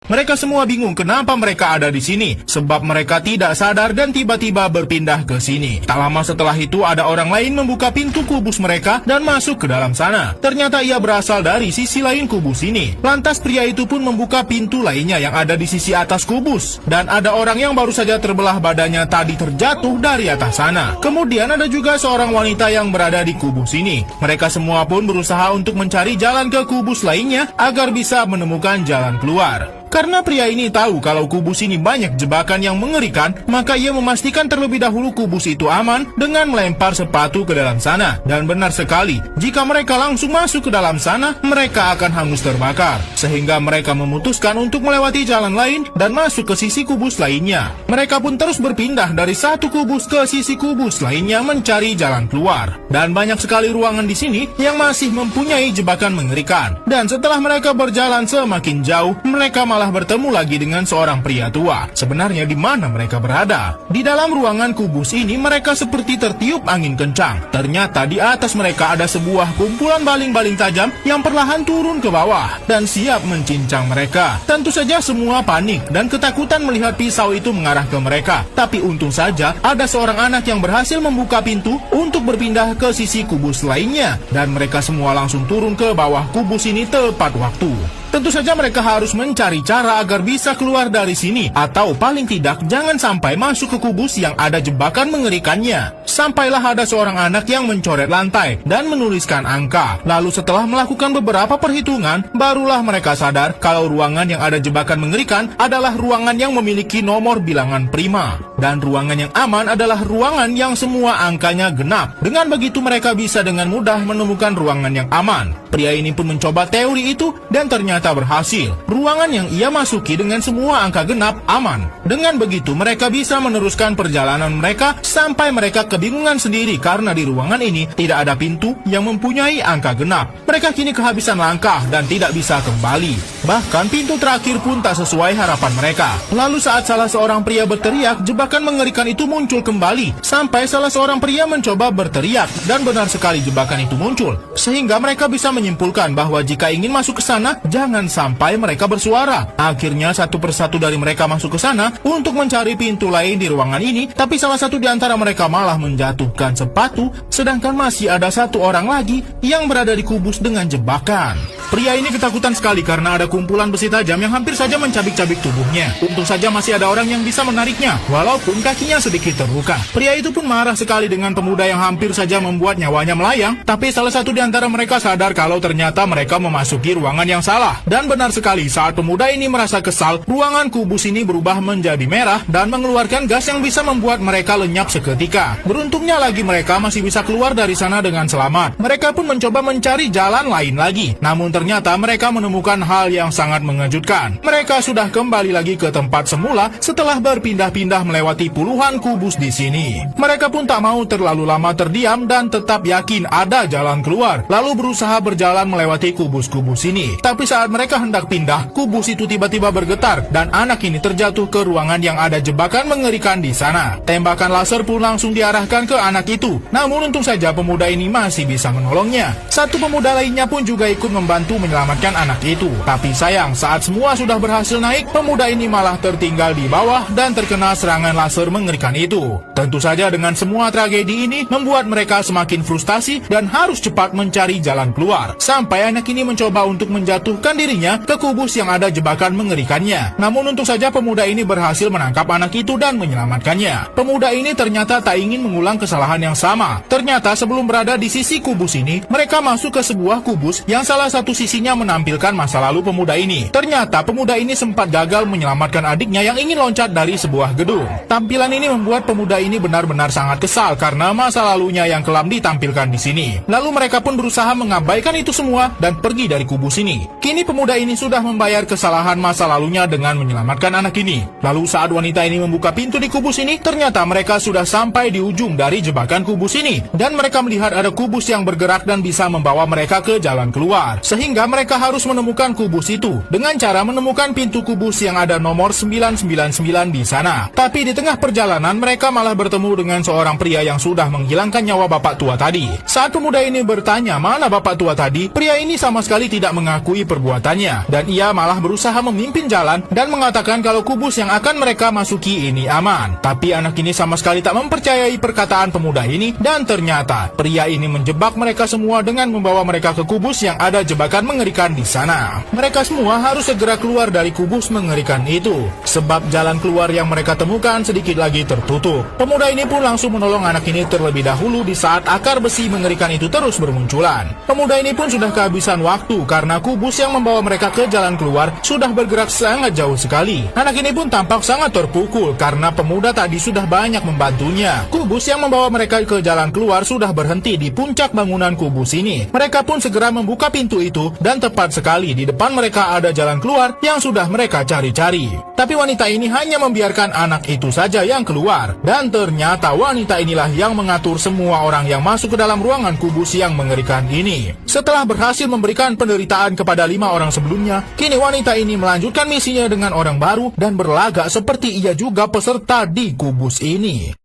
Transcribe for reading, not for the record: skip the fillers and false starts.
Mereka semua bingung kenapa mereka ada di sini, sebab mereka tidak sadar dan tiba-tiba berpindah ke sini. Tak lama setelah itu ada orang lain membuka pintu kubus mereka dan masuk ke dalam sana. Ternyata ia berasal dari sisi lain kubus ini. Lantas pria itu pun membuka pintu lainnya yang ada di sisi atas kubus. Dan ada orang yang baru saja terbelah badannya tadi terjatuh dari atas sana. Kemudian ada juga seorang wanita yang berada di kubus ini. Mereka semua pun berusaha untuk mencari jalan ke kubus lainnya agar bisa menemukan jalan keluar. Karena pria ini tahu kalau kubus ini banyak jebakan yang mengerikan, maka ia memastikan terlebih dahulu kubus itu aman dengan melempar sepatu ke dalam sana. Dan benar sekali, jika mereka langsung masuk ke dalam sana, mereka akan hangus terbakar. Sehingga mereka memutuskan untuk melewati jalan lain dan masuk ke sisi kubus lainnya. Mereka pun terus berpindah dari satu kubus ke sisi kubus lainnya mencari jalan keluar. Dan banyak sekali ruangan di sini yang masih mempunyai jebakan mengerikan. Dan setelah mereka berjalan semakin jauh, mereka malah bertemu lagi dengan seorang pria tua. Sebenarnya di mana mereka berada? Di dalam ruangan kubus ini mereka seperti tertiup angin kencang. Ternyata di atas mereka ada sebuah kumpulan baling-baling tajam yang perlahan turun ke bawah dan siap mencincang mereka. Tentu saja semua panik dan ketakutan melihat pisau itu mengarah ke mereka. Tapi untung saja ada seorang anak yang berhasil membuka pintu untuk berpindah ke sisi kubus lainnya. Dan mereka semua langsung turun ke bawah kubus ini tepat waktu. Tentu saja mereka harus mencari cara agar bisa keluar dari sini, atau paling tidak jangan sampai masuk ke kubus yang ada jebakan mengerikannya. Sampailah ada seorang anak yang mencoret lantai dan menuliskan angka. Lalu setelah melakukan beberapa perhitungan, barulah mereka sadar kalau ruangan yang ada jebakan mengerikan adalah ruangan yang memiliki nomor bilangan prima. Dan ruangan yang aman adalah ruangan yang semua angkanya genap. Dengan begitu mereka bisa dengan mudah menemukan ruangan yang aman. Pria ini pun mencoba teori itu dan ternyata berhasil. Ruangan yang ia masuki dengan semua angka genap aman. Dengan begitu mereka bisa meneruskan perjalanan mereka sampai mereka kebingungan sendiri karena di ruangan ini tidak ada pintu yang mempunyai angka genap. Mereka kini kehabisan langkah dan tidak bisa kembali. Bahkan pintu terakhir pun tak sesuai harapan mereka. Lalu saat salah seorang pria berteriak, jebakan mengerikan itu muncul kembali. Sampai salah seorang pria mencoba berteriak dan benar sekali jebakan itu muncul. Sehingga mereka bisa menyimpulkan bahwa jika ingin masuk ke sana, jangan sampai mereka bersuara. Akhirnya satu persatu dari mereka masuk ke sana untuk mencari pintu lain di ruangan ini, tapi salah satu di antara mereka malah menjatuhkan sepatu, sedangkan masih ada satu orang lagi yang berada di kubus dengan jebakan. Pria ini ketakutan sekali karena ada kumpulan besi tajam yang hampir saja mencabik-cabik tubuhnya. Untung saja masih ada orang yang bisa menariknya, walaupun kakinya sedikit terluka. Pria itu pun marah sekali dengan pemuda yang hampir saja membuat nyawanya melayang, tapi salah satu di antara mereka sadar kalau ternyata mereka memasuki ruangan yang salah. Dan benar sekali, saat pemuda ini merasa kesal, ruangan kubus ini berubah menjadi merah dan mengeluarkan gas yang bisa membuat mereka lenyap seketika. Beruntungnya lagi mereka masih bisa keluar dari sana dengan selamat. Mereka pun mencoba mencari jalan lain lagi. Namun ternyata mereka menemukan hal yang sangat mengejutkan. Mereka sudah kembali lagi ke tempat semula setelah berpindah-pindah melewati puluhan kubus di sini. Mereka pun tak mau terlalu lama terdiam dan tetap yakin ada jalan keluar. Lalu berusaha berjalan melewati kubus-kubus ini. Tapi saat mereka hendak pindah, kubus itu tiba-tiba bergetar dan anak ini terjatuh ke ruangan yang ada jebakan mengerikan di sana. Tembakan laser pun langsung diarahkan ke anak itu. Namun untung saja pemuda ini masih bisa menolongnya. Satu pemuda lainnya pun juga ikut membantu menyelamatkan anak itu. Tapi sayang, saat semua sudah berhasil naik, pemuda ini malah tertinggal di bawah dan terkena serangan laser mengerikan itu. Tentu saja dengan semua tragedi ini membuat mereka semakin frustasi dan harus cepat mencari jalan keluar. Sampai anak ini mencoba untuk menjatuhkan dirinya ke kubus yang ada jebakan mengerikannya. Namun untung saja pemuda ini berhasil menangkap anak itu dan menyelamatkannya. Pemuda ini ternyata tak ingin mengulang kesalahan yang sama. Ternyata sebelum berada di sisi kubus ini, mereka masuk ke sebuah kubus yang salah satu sisinya menampilkan masa lalu pemuda ini. Ternyata pemuda ini sempat gagal menyelamatkan adiknya yang ingin loncat dari sebuah gedung. Tampilan ini membuat pemuda ini benar-benar sangat kesal karena masa lalunya yang kelam ditampilkan di sini. Lalu mereka pun berusaha mengabaikan itu semua dan pergi dari kubus ini. Kini pemuda ini sudah membayar kesalahan masa lalunya dengan menyelamatkan anak ini. Lalu saat wanita ini membuka pintu di kubus ini, ternyata mereka sudah sampai di ujung dari jebakan kubus ini. Dan mereka melihat ada kubus yang bergerak dan bisa membawa mereka ke jalan keluar. Sehingga mereka harus menemukan kubus itu dengan cara menemukan pintu kubus yang ada nomor 999 di sana. Tapi di tengah perjalanan, mereka malah bertemu dengan seorang pria yang sudah menghilangkan nyawa bapak tua tadi. Saat pemuda ini bertanya mana bapak tua tadi, pria ini sama sekali tidak mengakui perbuatannya, dan ia malah berusaha memimpin jalan dan mengatakan kalau kubus yang akan mereka masuki ini aman. Tapi anak ini sama sekali tak mempercayai perkataan pemuda ini, dan ternyata pria ini menjebak mereka semua dengan membawa mereka ke kubus yang ada jebakan mengerikan di sana. Mereka semua harus segera keluar dari kubus mengerikan itu, sebab jalan keluar yang mereka temukan sedikit lagi tertutup. Pemuda ini pun langsung menolong anak ini terlebih dahulu di saat akar besi mengerikan itu terus bermunculan. Pemuda ini pun sudah kehabisan waktu karena kubus yang membawa mereka ke jalan keluar sudah bergerak sangat jauh sekali. Anak ini pun tampak sangat terpukul karena pemuda tadi sudah banyak membantunya. Kubus yang membawa mereka ke jalan keluar sudah berhenti di puncak bangunan kubus ini. Mereka pun segera membuka pintu itu dan tepat sekali di depan mereka ada jalan keluar yang sudah mereka cari-cari. Tapi wanita ini hanya membiarkan anak itu saja yang keluar, dan ternyata wanita inilah yang mengatur semua orang yang masuk ke dalam ruangan kubus yang mengerikan ini. Setelah berhasil memberikan penderitaan kepada 5 orang sebelumnya, kini wanita ini melanjutkan misinya dengan orang baru dan berlagak seperti ia juga peserta di kubus ini.